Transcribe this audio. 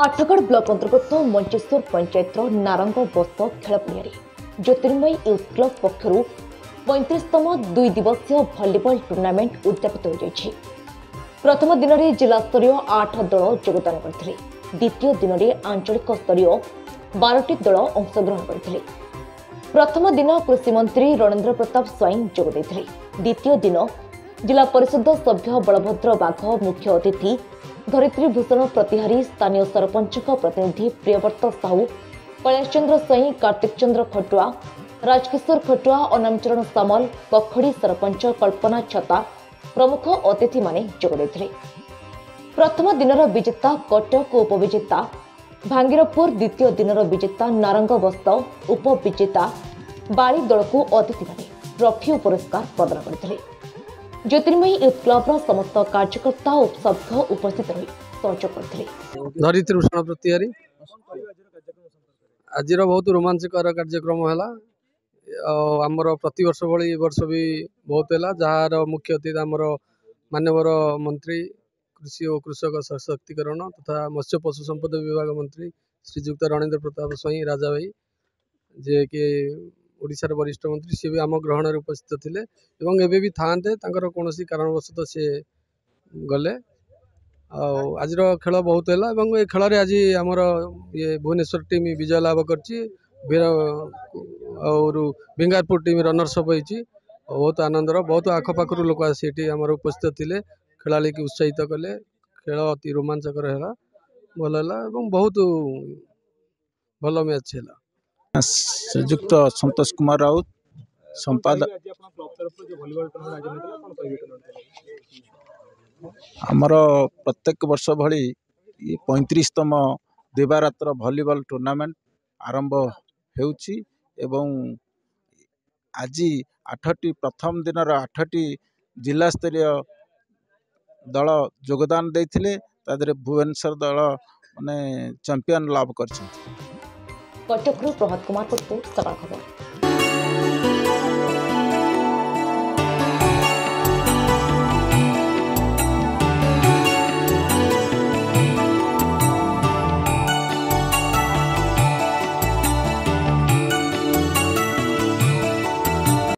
Athgarh block अंतर्गत मंचेश्वर पंचायत नारंग बस्त खेल पड़िया ज्योतिर्मयी यूथ क्लब पक्षर 35तम 2 दिवसीय भलीबल टूर्नामेंट उद्यापित हो प्रथम दिन में जिलास्तरीय 8 दल योगदान करते द्वितीय दिन में आंचलिक स्तरीय 12टी दल अंशग्रहण करते प्रथम दिन कृषिमंत्री रणेन्द्र प्रताप स्वाई जोगदे द्वितीय दिन जिला परिषद सभ्य बलभद्र बाघ मुख्य अतिथि धरित्री भूषण प्रतिहारी स्थानीय सरपंच प्रतिनिधि प्रियव्रत साहू कैलाश चंद्र स्वाई कार्तिक चंद्र खटुआ राजकिशोर खटुआ अनामचरण सामल कखड़ी सरपंच कल्पना छता प्रमुख अतिथि माने जोगदे प्रथम दिन विजेता कटक उपविजेता भांगीरपुर द्वितीय दिन विजेता नारंग बस्त उपविजेता बाड़ी दल को अतिथि माने ट्रॉफी और पुरस्कार प्रदान करते ज्योतिर्मयी यूथ क्लब समस्त कार्यकर्ता और सभ्य उपस्थित रही सहयोग करते धरित्री भूषण प्रतिहारी आज बहुत रोमांचकर कार्यक्रम है आमर प्रति वर्ष भली वर्ष भी बहुत है जार मुख्य अतिथि आमर मानवर मंत्री कृषि और कृषक सशक्तिकरण तथा मत्स्य पशु संपद विभाग मंत्री श्रीजुक्त रणेन्द्र प्रताप स्वाई राजा भाई जे कि ओडिशार वरिष्ठ मंत्री सी भी आम ग्रहण में उपस्थित थे एवं एबे भी था कौन कारणवशत सी गले आज खेल बहुत है खेल आज आमर ये भुवनेश्वर टीम विजय लाभ कर और बिंगारपुर टीम रनर्स अप होती बहुत आनंदर बहुत आखपाखर लोक आसी आमर उपस्थित थे खेला की उत्साहित कले खेल अति रोमांचकर है भल है बहुत भल मैच है श्रीजुक्त संतोष कुमार राउत संपादक आमर प्रत्येक वर्ष भली 35तम दिवारात्र भलीबल टूर्नामेंट आरंभ होउछि एवं आज 8टी प्रथम दिन 8टी जिला स्तरीय दल योगदान देथिले तादरे भुवनेश्वर दल माने चैंपियन लाभ करछन। कटकरू प्रभात कुमार सकाळ खबर।